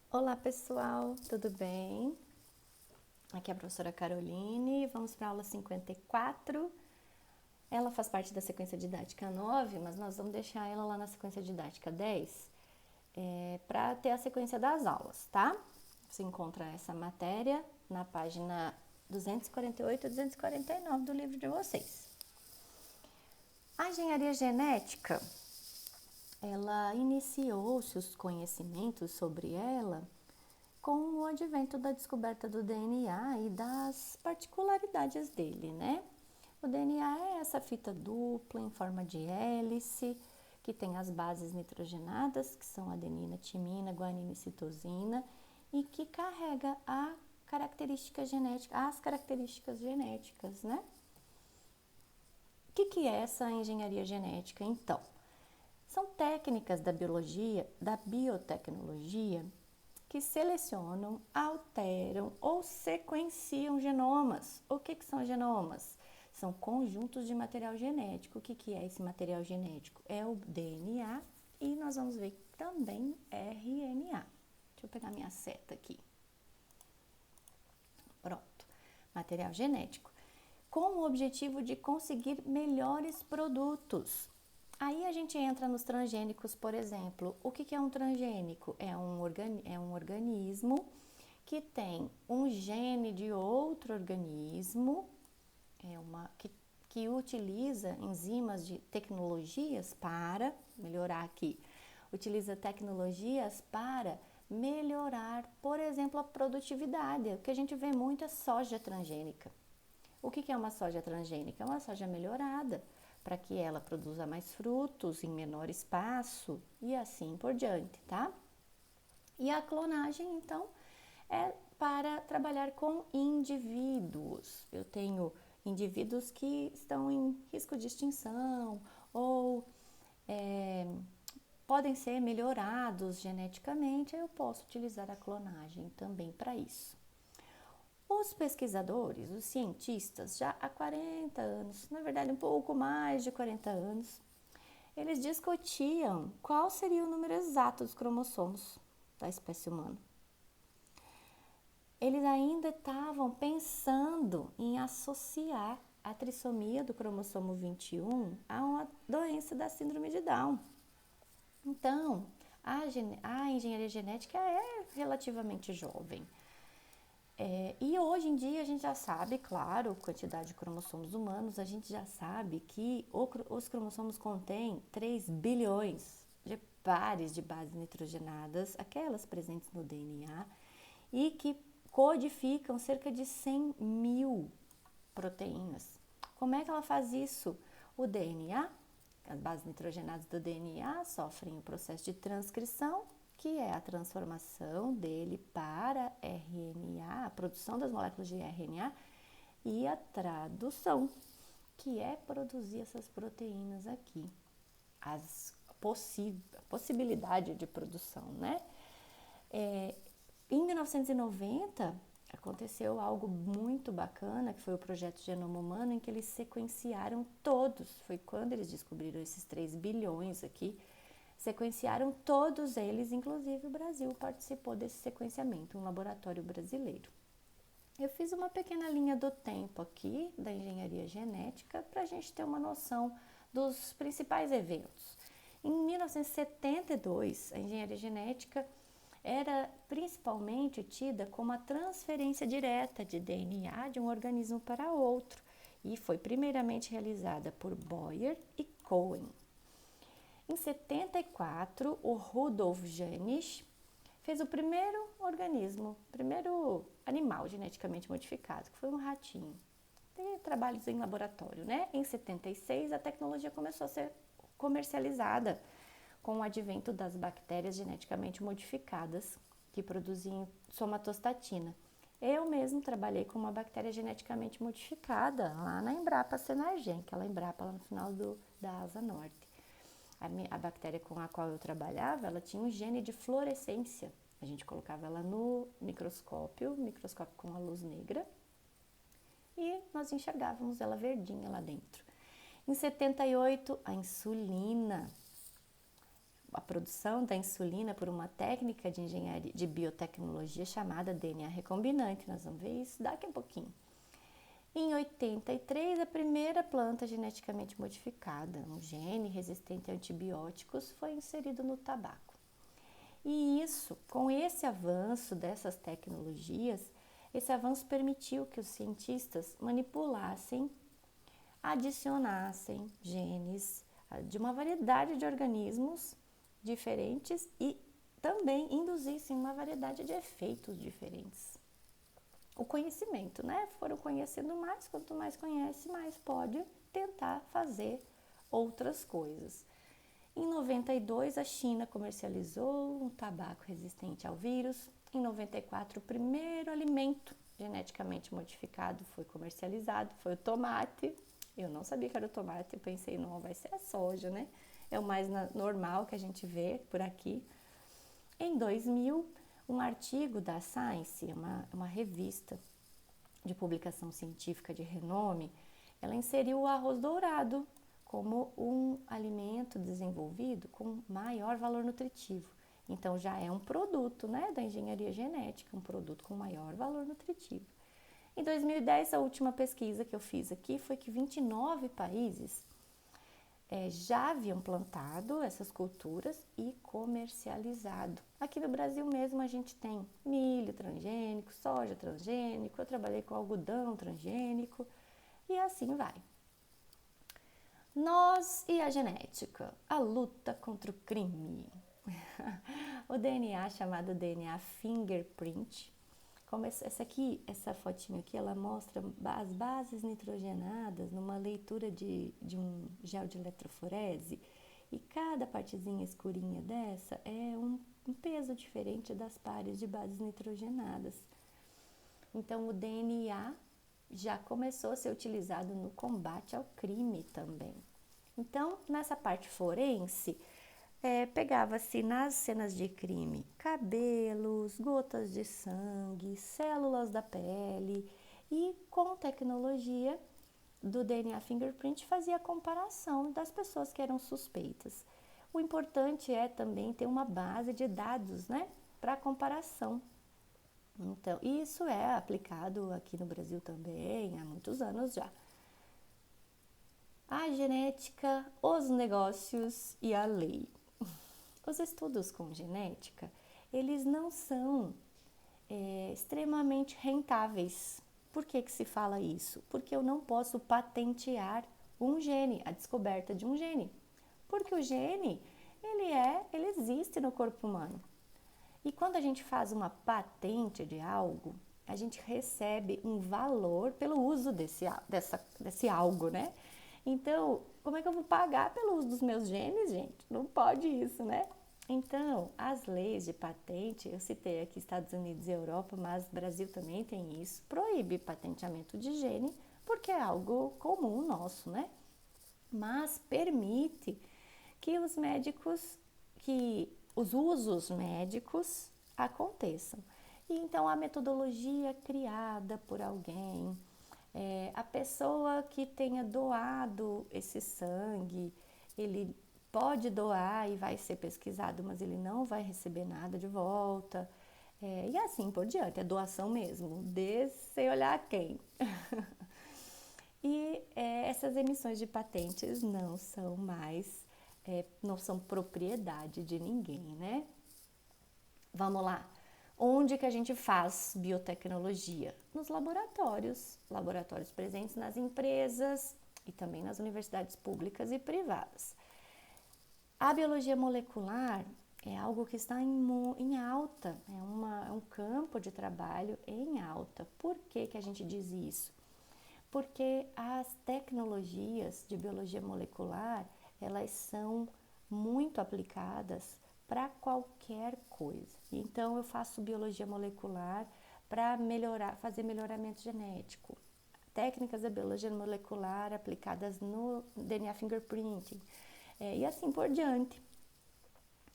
Olá pessoal, tudo bem? Aqui é a professora Caroline, vamos para a aula 54. Ela faz parte da sequência didática 9, mas nós vamos deixar ela lá na sequência didática 10 para ter a sequência das aulas, tá? Você encontra essa matéria na página 248 e 249 do livro de vocês. A engenharia genética, ela iniciou seus conhecimentos sobre ela com o advento da descoberta do DNA e das particularidades dele, né? O DNA é essa fita dupla em forma de hélice, que tem as bases nitrogenadas, que são adenina, timina, guanina e citosina, e que carrega a característica genética, as características genéticas, né? O que é essa engenharia genética, então? São técnicas da biologia, da biotecnologia, que selecionam, alteram ou sequenciam genomas. O que são genomas? São conjuntos de material genético. O que é esse material genético? É o DNA e nós vamos ver também RNA. Deixa eu pegar minha seta aqui. Pronto. Material genético. Com o objetivo de conseguir melhores produtos. Aí a gente entra nos transgênicos, por exemplo. O que é um transgênico? É um organismo que tem um gene de outro organismo, que utiliza enzimas de tecnologias para melhorar aqui. Utiliza tecnologias para melhorar, por exemplo, a produtividade. O que a gente vê muito é soja transgênica. O que é uma soja transgênica? É uma soja melhorada para que ela produza mais frutos em menor espaço e assim por diante, tá? E a clonagem, então, é para trabalhar com indivíduos. Eu tenho indivíduos que estão em risco de extinção ou podem ser melhorados geneticamente, eu posso utilizar a clonagem também para isso. Os pesquisadores, os cientistas, já há 40 anos, na verdade um pouco mais de 40 anos, eles discutiam qual seria o número exato dos cromossomos da espécie humana. Eles ainda estavam pensando em associar a trissomia do cromossomo 21 a uma doença da síndrome de Down. Então, a engenharia genética é relativamente jovem. E hoje em dia a gente já sabe, claro, quantidade de cromossomos humanos, a gente já sabe que os cromossomos contêm 3 bilhões de pares de bases nitrogenadas, aquelas presentes no DNA, e que codificam cerca de 100 mil proteínas. Como é que ela faz isso? O DNA, as bases nitrogenadas do DNA sofrem o processo de transcrição, que é a transformação dele para RNA, a produção das moléculas de RNA, e a tradução, que é produzir essas proteínas aqui, a possibilidade de produção, né? Em 1990, aconteceu algo muito bacana, que foi o projeto Genoma Humano, em que eles sequenciaram todos, foi quando eles descobriram esses 3 bilhões aqui, sequenciaram todos eles, inclusive o Brasil participou desse sequenciamento, um laboratório brasileiro. Eu fiz uma pequena linha do tempo aqui da engenharia genética para a gente ter uma noção dos principais eventos. Em 1972, a engenharia genética era principalmente tida como a transferência direta de DNA de um organismo para outro e foi primeiramente realizada por Boyer e Cohen. Em 74, o Rudolf Janisch fez o primeiro primeiro animal geneticamente modificado, que foi um ratinho. Tem trabalhos em laboratório, né? Em 76, a tecnologia começou a ser comercializada com o advento das bactérias geneticamente modificadas que produziam somatostatina. Eu mesmo trabalhei com uma bactéria geneticamente modificada lá na Embrapa Senargen, aquela Embrapa lá no final da Asa Norte. A bactéria com a qual eu trabalhava, ela tinha um gene de fluorescência. A gente colocava ela no microscópio com a luz negra, e nós enxergávamos ela verdinha lá dentro. Em 78, a insulina. a produção da insulina por uma técnica de engenharia de biotecnologia chamada DNA recombinante. Nós vamos ver isso daqui a pouquinho. Em 83, a primeira planta geneticamente modificada, um gene resistente a antibióticos, foi inserido no tabaco. E isso, com esse avanço dessas tecnologias, esse avanço permitiu que os cientistas manipulassem, adicionassem genes de uma variedade de organismos diferentes e também induzissem uma variedade de efeitos diferentes. O conhecimento, né? Foram conhecendo mais, quanto mais conhece, mais pode tentar fazer outras coisas. Em 92, a China comercializou um tabaco resistente ao vírus. Em 94, o primeiro alimento geneticamente modificado foi comercializado, foi o tomate. Eu não sabia que era o tomate, eu pensei, não, vai ser a soja, né? É o mais normal que a gente vê por aqui. Em 2000, um artigo da Science, uma revista de publicação científica de renome, ela inseriu o arroz dourado como um alimento desenvolvido com maior valor nutritivo. Então, já é um produto, né, da engenharia genética, um produto com maior valor nutritivo. Em 2010, a última pesquisa que eu fiz aqui foi que 29 países já haviam plantado essas culturas e comercializado. Aqui no Brasil mesmo a gente tem milho transgênico, soja transgênico, eu trabalhei com algodão transgênico e assim vai. Nós e a genética, a luta contra o crime. O DNA, chamado DNA fingerprint, como essa fotinho aqui, ela mostra as bases nitrogenadas numa leitura de um gel de eletroforese, e cada partezinha escurinha dessa é um peso diferente das pares de bases nitrogenadas. Então, o DNA já começou a ser utilizado no combate ao crime também. Então, nessa parte forense, pegava-se nas cenas de crime cabelos, gotas de sangue, células da pele e com tecnologia do DNA fingerprint fazia a comparação das pessoas que eram suspeitas. O importante é também ter uma base de dados, né, para comparação. Então, isso é aplicado aqui no Brasil também há muitos anos já. A genética, os negócios e a lei. Os estudos com genética, eles não são extremamente rentáveis. Por que se fala isso? Porque eu não posso patentear um gene, a descoberta de um gene. Porque o gene, ele existe no corpo humano. E quando a gente faz uma patente de algo, a gente recebe um valor pelo uso desse algo, né? Então, como é que eu vou pagar pelo uso dos meus genes, gente? Não pode isso, né? Então, as leis de patente, eu citei aqui Estados Unidos e Europa, mas Brasil também tem isso, proíbe patenteamento de gene, porque é algo comum nosso, né? Mas permite que os usos médicos aconteçam. E então, a metodologia criada por alguém, a pessoa que tenha doado esse sangue, ele pode doar e vai ser pesquisado, mas ele não vai receber nada de volta. E assim por diante, é doação mesmo, sem olhar quem. E essas emissões de patentes não são propriedade de ninguém, né? Vamos lá. Onde que a gente faz biotecnologia? Nos laboratórios presentes nas empresas e também nas universidades públicas e privadas. A biologia molecular é algo que está em alta, é um campo de trabalho em alta. Por que a gente diz isso? Porque as tecnologias de biologia molecular, elas são muito aplicadas para qualquer coisa. Então, eu faço biologia molecular para fazer melhoramento genético. Técnicas da biologia molecular aplicadas no DNA fingerprinting. E assim por diante.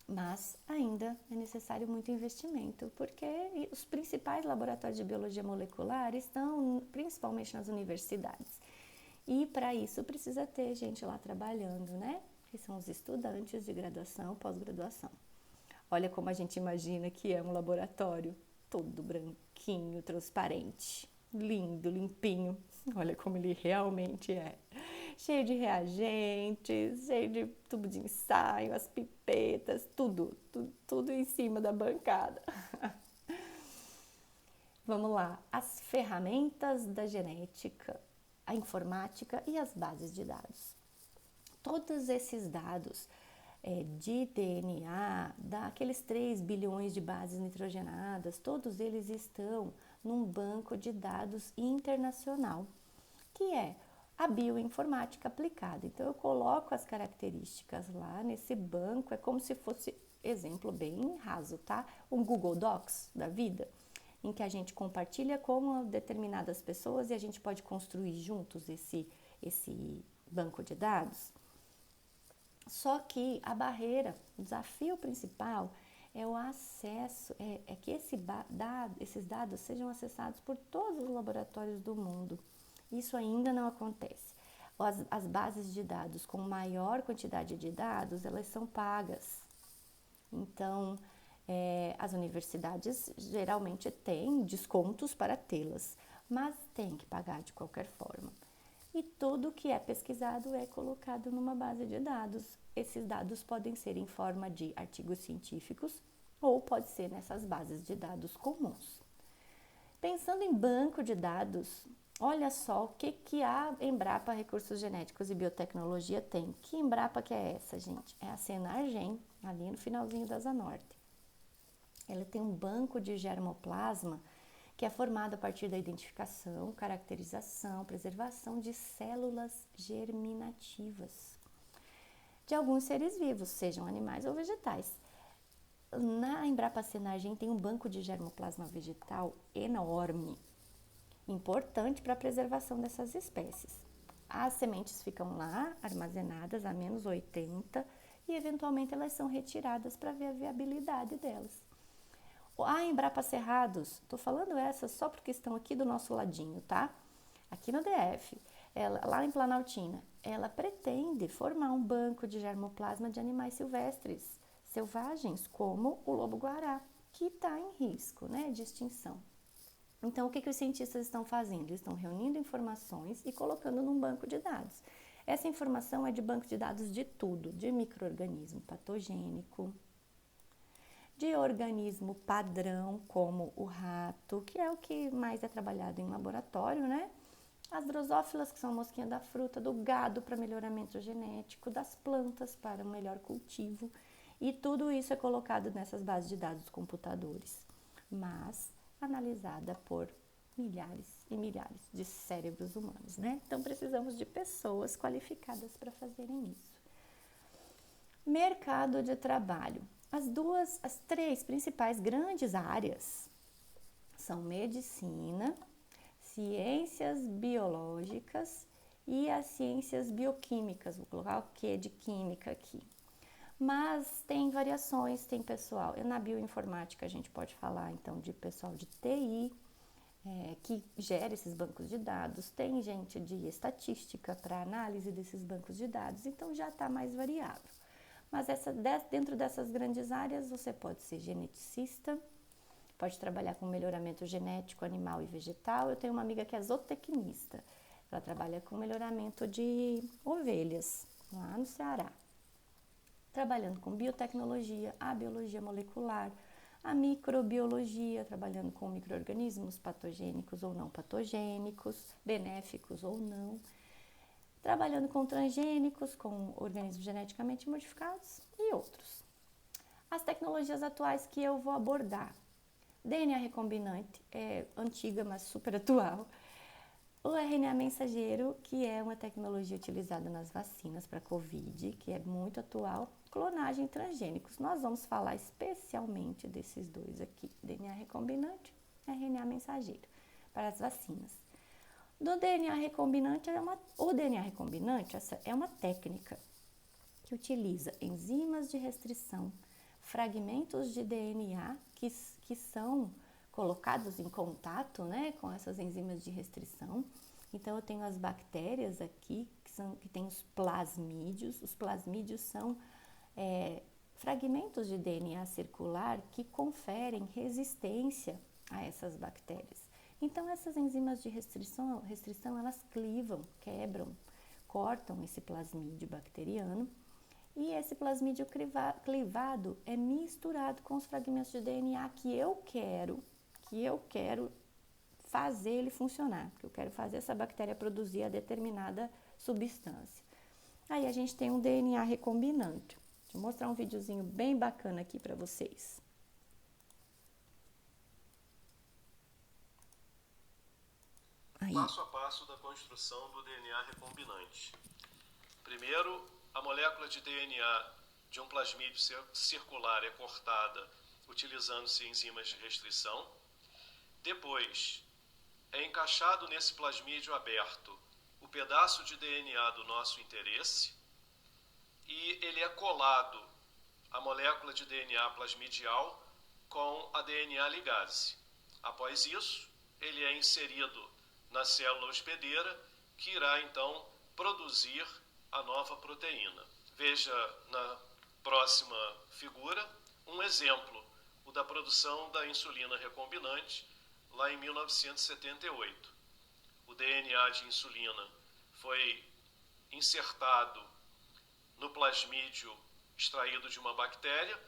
Mas ainda é necessário muito investimento, porque os principais laboratórios de biologia molecular estão principalmente nas universidades. E para isso precisa ter gente lá trabalhando, né? que são os estudantes de graduação, pós-graduação. Olha como a gente imagina que é um laboratório, todo branquinho, transparente, lindo, limpinho. Olha como ele realmente é. Cheio de reagentes, cheio de tubo de ensaio, as pipetas, tudo em cima da bancada. Vamos lá, as ferramentas da genética, a informática e as bases de dados. Todos esses dados de DNA, daqueles 3 bilhões de bases nitrogenadas, todos eles estão num banco de dados internacional, que é a bioinformática aplicada. Então, eu coloco as características lá nesse banco, é como se fosse, exemplo bem raso, tá? Um Google Docs da vida, em que a gente compartilha com determinadas pessoas e a gente pode construir juntos esse banco de dados. Só que a barreira, o desafio principal é o acesso, é que esses dados sejam acessados por todos os laboratórios do mundo. Isso ainda não acontece. As bases de dados com maior quantidade de dados, elas são pagas. Então, as universidades geralmente têm descontos para tê-las, mas tem que pagar de qualquer forma. E tudo que é pesquisado é colocado numa base de dados. Esses dados podem ser em forma de artigos científicos ou pode ser nessas bases de dados comuns. Pensando em banco de dados, olha só o que a Embrapa Recursos Genéticos e Biotecnologia tem. Que Embrapa que é essa, gente? É a Senargem, ali no finalzinho da Asa Norte. Ela tem um banco de germoplasma que é formado a partir da identificação, caracterização, preservação de células germinativas de alguns seres vivos, sejam animais ou vegetais. Na Embrapa Senargem tem um banco de germoplasma vegetal enorme, importante para a preservação dessas espécies. As sementes ficam lá armazenadas a menos 80 e eventualmente elas são retiradas para ver a viabilidade delas. A Embrapa Cerrados, estou falando essas só porque estão aqui do nosso ladinho, tá? Aqui no DF, lá em Planaltina, ela pretende formar um banco de germoplasma de animais silvestres, selvagens, como o lobo-guará, que está em risco, né, de extinção. Então, o que os cientistas estão fazendo? Eles estão reunindo informações e colocando num banco de dados. Essa informação é de banco de dados de tudo, de micro-organismo patogênico, de organismo padrão, como o rato, que é o que mais é trabalhado em laboratório, né? As drosófilas, que são a mosquinha da fruta, do gado para melhoramento genético, das plantas para um melhor cultivo. E tudo isso é colocado nessas bases de dados dos computadores, mas analisada por milhares e milhares de cérebros humanos, né? Então, precisamos de pessoas qualificadas para fazerem isso. Mercado de trabalho. As 3 principais grandes áreas são medicina, ciências biológicas e as ciências bioquímicas. Vou colocar o que de química aqui. Mas tem variações, tem pessoal. Na bioinformática a gente pode falar então de pessoal de TI, que gera esses bancos de dados. Tem gente de estatística para análise desses bancos de dados, então já está mais variável. Mas dentro dessas grandes áreas, você pode ser geneticista, pode trabalhar com melhoramento genético animal e vegetal. Eu tenho uma amiga que é zootecnista, ela trabalha com melhoramento de ovelhas, lá no Ceará. Trabalhando com biotecnologia, a biologia molecular, a microbiologia, trabalhando com micro-organismos patogênicos ou não patogênicos, benéficos ou não. Trabalhando com transgênicos, com organismos geneticamente modificados e outros. As tecnologias atuais que eu vou abordar. DNA recombinante, é antiga, mas super atual. O RNA mensageiro, que é uma tecnologia utilizada nas vacinas para Covid, que é muito atual. Clonagem transgênicos. Nós vamos falar especialmente desses 2 aqui, DNA recombinante e RNA mensageiro, para as vacinas. Do DNA recombinante, o DNA recombinante é uma técnica que utiliza enzimas de restrição, fragmentos de DNA que são colocados em contato, né, com essas enzimas de restrição. Então, eu tenho as bactérias aqui, que que tem os plasmídios. Os plasmídios são fragmentos de DNA circular que conferem resistência a essas bactérias. Então, essas enzimas de restrição elas clivam, quebram, cortam esse plasmídio bacteriano e esse plasmídio clivado é misturado com os fragmentos de DNA que eu quero fazer ele funcionar, que eu quero fazer essa bactéria produzir a determinada substância. Aí a gente tem um DNA recombinante. Deixa eu mostrar um videozinho bem bacana aqui para vocês. Aí. Passo a passo da construção do DNA recombinante. Primeiro, a molécula de DNA de um plasmídio circular é cortada utilizando-se enzimas de restrição. Depois, é encaixado nesse plasmídio aberto o pedaço de DNA do nosso interesse e ele é colado a molécula de DNA plasmidial com a DNA ligase. Após isso, ele é inserido na célula hospedeira, que irá então produzir a nova proteína. Veja na próxima figura um exemplo, o da produção da insulina recombinante, lá em 1978. O DNA de insulina foi insertado no plasmídio extraído de uma bactéria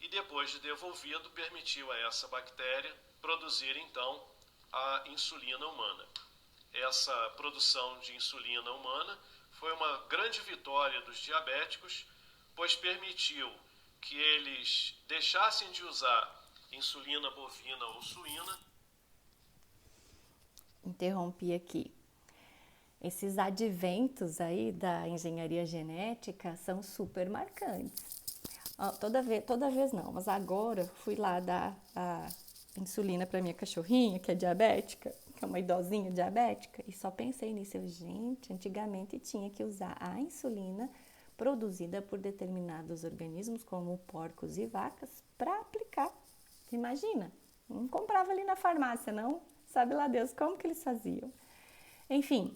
e depois de devolvido permitiu a essa bactéria produzir então a insulina humana. Essa produção de insulina humana foi uma grande vitória dos diabéticos, pois permitiu que eles deixassem de usar insulina bovina ou suína. Interrompi aqui. Esses adventos aí da engenharia genética são super marcantes. Toda vez não, mas agora fui lá dar a insulina para minha cachorrinha, que é diabética, que é uma idosinha diabética, e só pensei nisso. Gente, antigamente tinha que usar a insulina produzida por determinados organismos, como porcos e vacas, para aplicar. Imagina, não comprava ali na farmácia, não. Sabe lá Deus como que eles faziam. Enfim,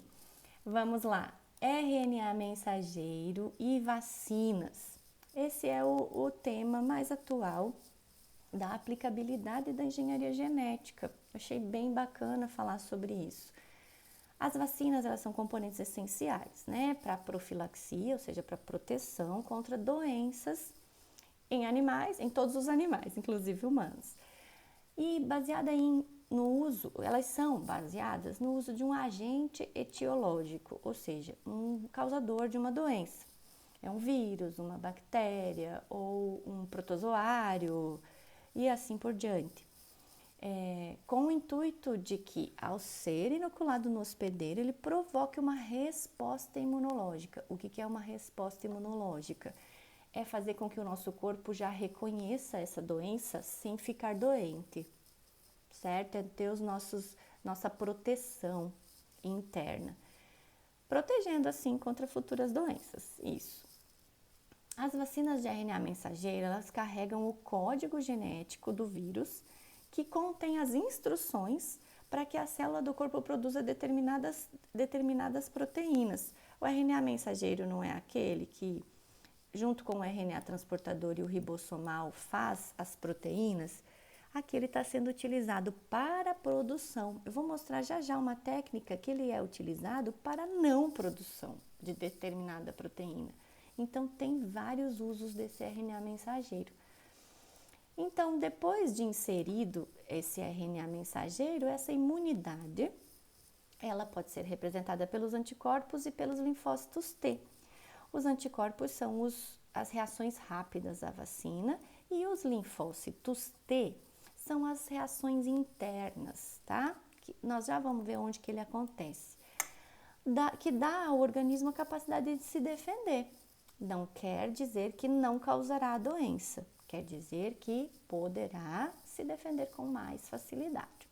vamos lá. RNA mensageiro e vacinas. Esse é o tema mais atual da aplicabilidade da engenharia genética. Achei bem bacana falar sobre isso. As vacinas, elas são componentes essenciais, né, para profilaxia, ou seja, para proteção contra doenças em animais, em todos os animais, inclusive humanos. E elas são baseadas no uso de um agente etiológico, ou seja, um causador de uma doença. É um vírus, uma bactéria ou um protozoário e assim por diante. Com o intuito de que, ao ser inoculado no hospedeiro, ele provoque uma resposta imunológica. O que é uma resposta imunológica? É fazer com que o nosso corpo já reconheça essa doença sem ficar doente, certo? É ter nossa proteção interna, protegendo assim contra futuras doenças, isso. As vacinas de RNA mensageiro, elas carregam o código genético do vírus, que contém as instruções para que a célula do corpo produza determinadas proteínas. O RNA mensageiro não é aquele que, junto com o RNA transportador e o ribossomal, faz as proteínas? Aqui ele está sendo utilizado para a produção. Eu vou mostrar já uma técnica que ele é utilizado para não produção de determinada proteína. Então, tem vários usos desse RNA mensageiro. Então, depois de inserido esse RNA mensageiro, essa imunidade, ela pode ser representada pelos anticorpos e pelos linfócitos T. Os anticorpos são as reações rápidas à vacina e os linfócitos T são as reações internas, tá? Que nós já vamos ver onde que ele acontece. Que dá ao organismo a capacidade de se defender. Não quer dizer que não causará a doença, quer dizer que poderá se defender com mais facilidade.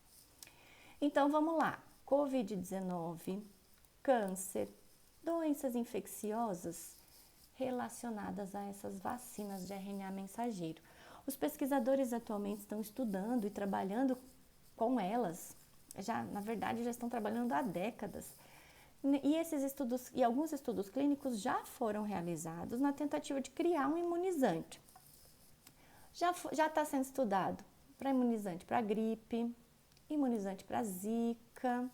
Então, vamos lá. Covid-19, câncer, doenças infecciosas relacionadas a essas vacinas de RNA mensageiro. Os pesquisadores atualmente estão estudando e trabalhando com elas, na verdade já estão trabalhando há décadas, E esses estudos, e alguns estudos clínicos já foram realizados na tentativa de criar um imunizante. Já está sendo estudado para imunizante para gripe, imunizante para zika,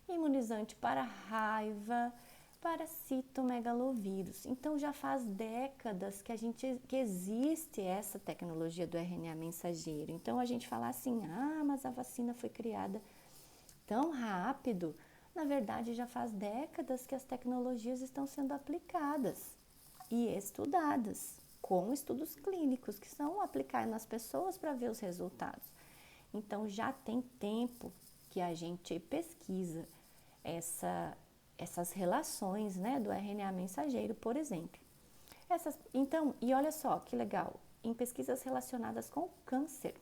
imunizante para raiva, para citomegalovírus. Então já faz décadas que existe essa tecnologia do RNA mensageiro. Então a gente fala assim, mas a vacina foi criada tão rápido. Na verdade, já faz décadas que as tecnologias estão sendo aplicadas e estudadas, com estudos clínicos que são aplicados nas pessoas para ver os resultados. Então, já tem tempo que a gente pesquisa essas relações, né, do RNA mensageiro, por exemplo. Então, e olha só que legal, em pesquisas relacionadas com câncer,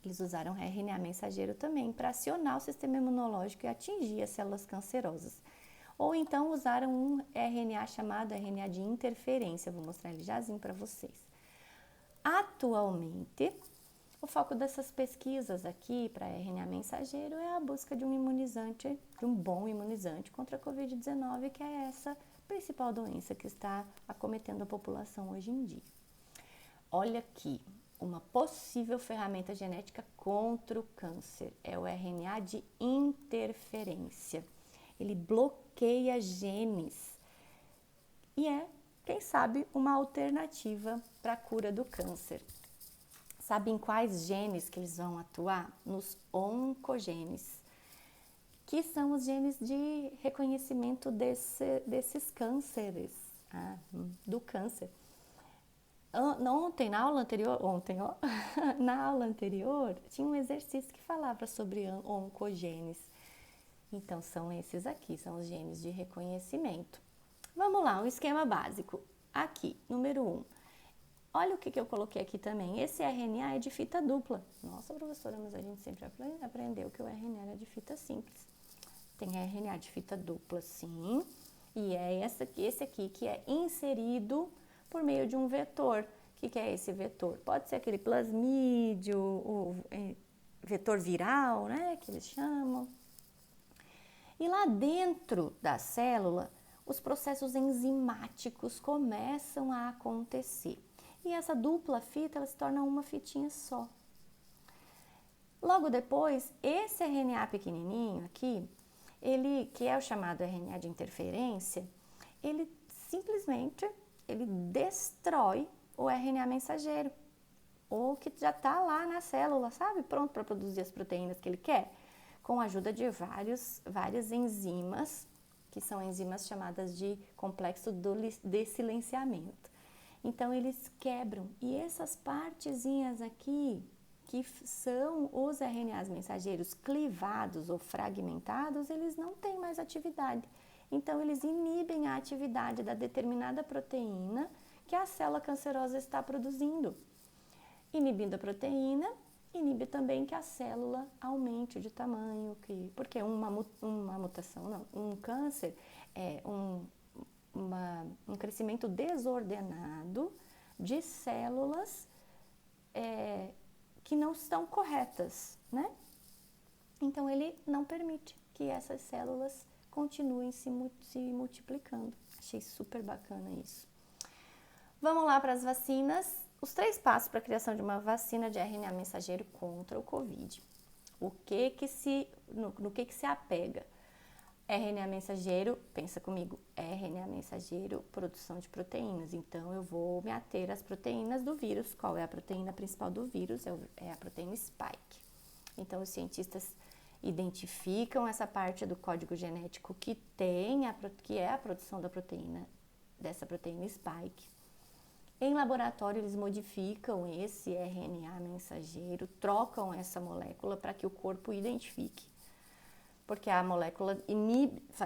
eles usaram RNA mensageiro também para acionar o sistema imunológico e atingir as células cancerosas. Ou então usaram um RNA chamado RNA de interferência. Vou mostrar ele jazinho para vocês. Atualmente, o foco dessas pesquisas aqui para RNA mensageiro é a busca de um imunizante, de um bom imunizante contra a Covid-19, que é essa principal doença que está acometendo a população hoje em dia. Olha aqui, uma possível ferramenta genética contra o câncer é o RNA de interferência. Ele bloqueia genes e é, quem sabe, uma alternativa para a cura do câncer. Sabem quais genes que eles vão atuar? Nos oncogenes, que são os genes de reconhecimento desses cânceres, do câncer. Na aula anterior, tinha um exercício que falava sobre oncogenes. Então, são esses aqui, são os genes de reconhecimento. Vamos lá, um esquema básico. Aqui, número 1. Olha o que eu coloquei aqui também. Esse RNA é de fita dupla. Nossa, professora, mas a gente sempre aprendeu que o RNA era de fita simples. Tem RNA de fita dupla, sim. E é esse aqui que é inserido por meio de um vetor. O que é esse vetor? Pode ser aquele plasmídio, o vetor viral, né, que eles chamam. E lá dentro da célula, os processos enzimáticos começam a acontecer. E essa dupla fita, ela se torna uma fitinha só. Logo depois, esse RNA pequenininho aqui, que é o chamado RNA de interferência, ele simplesmente destrói o RNA mensageiro, ou que já está lá na célula, sabe? Pronto para produzir as proteínas que ele quer, com a ajuda de várias enzimas, que são enzimas chamadas de complexo de silenciamento. Então, eles quebram, e essas partezinhas aqui, que são os RNAs mensageiros clivados ou fragmentados, eles não têm mais atividade. Então, eles inibem a atividade da determinada proteína que a célula cancerosa está produzindo. Inibindo a proteína, inibe também que a célula aumente de tamanho, porque um câncer é um crescimento desordenado de células que não estão corretas, né? Então, ele não permite que essas células continuem se multiplicando. Achei super bacana isso. Vamos lá para as vacinas. Os 3 passos para a criação de uma vacina de RNA mensageiro contra o Covid. No que se apega? RNA mensageiro, pensa comigo, RNA mensageiro, produção de proteínas. Então, eu vou me ater às proteínas do vírus. Qual é a proteína principal do vírus? É a proteína spike. Então, os cientistas identificam essa parte do código genético que é a produção dessa proteína spike. Em laboratório, eles modificam esse RNA mensageiro, trocam essa molécula para que o corpo identifique. Porque a molécula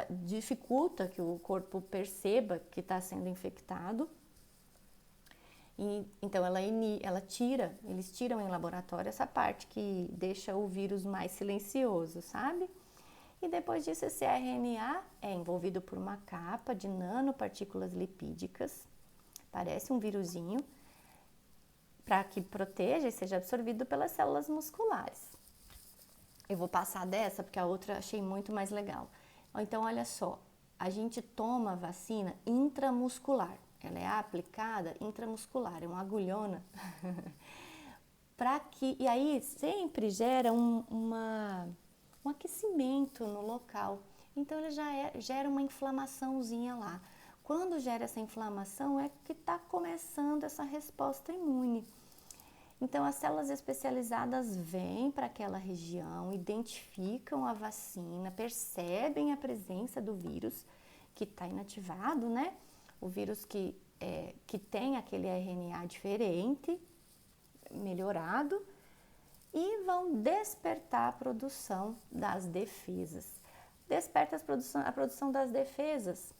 dificulta que o corpo perceba que está sendo infectado. Então, eles tiram em laboratório essa parte que deixa o vírus mais silencioso, sabe? E depois disso, esse RNA é envolvido por uma capa de nanopartículas lipídicas, parece um vírusinho, para que proteja e seja absorvido pelas células musculares. Eu vou passar dessa porque a outra achei muito mais legal. Então, olha só, a gente toma a vacina intramuscular. Ela é aplicada intramuscular, é uma agulhona. E aí sempre gera um aquecimento no local. Então, ele gera uma inflamaçãozinha lá. Quando gera essa inflamação, é que está começando essa resposta imune. Então, as células especializadas vêm para aquela região, identificam a vacina, percebem a presença do vírus que está inativado, né? O vírus que tem aquele RNA diferente, melhorado, e vão despertar a produção das defesas. Desperta a produção das defesas,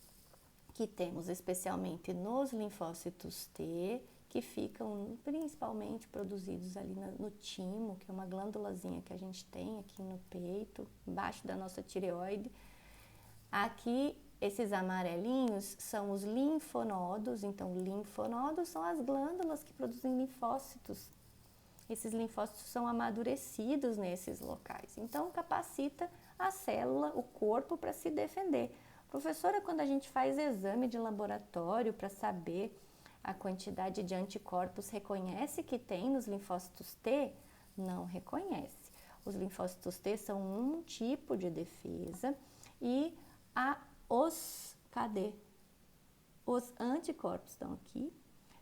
que temos especialmente nos linfócitos T, que ficam principalmente produzidos ali no timo, que é uma glândulazinha que a gente tem aqui no peito, embaixo da nossa tireoide. Aqui, esses amarelinhos são os linfonodos. Então, linfonodos são as glândulas que produzem linfócitos. Esses linfócitos são amadurecidos nesses locais. Então, capacita a célula, o corpo, para se defender. Professora, quando a gente faz exame de laboratório para saber a quantidade de anticorpos, reconhece que tem nos linfócitos T? Não reconhece. Os linfócitos T são um tipo de defesa e cadê? Os anticorpos estão aqui,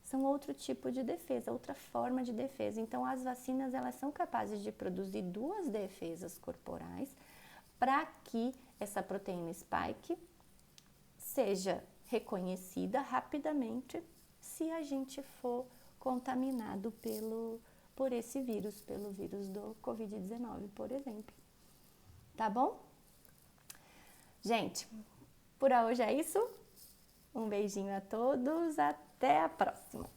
são outro tipo de defesa, outra forma de defesa. Então, as vacinas, elas são capazes de produzir duas defesas corporais para que essa proteína spike seja reconhecida rapidamente se a gente for contaminado por esse vírus, pelo vírus do Covid-19, por exemplo. Tá bom? Gente, por hoje é isso. Um beijinho a todos, até a próxima!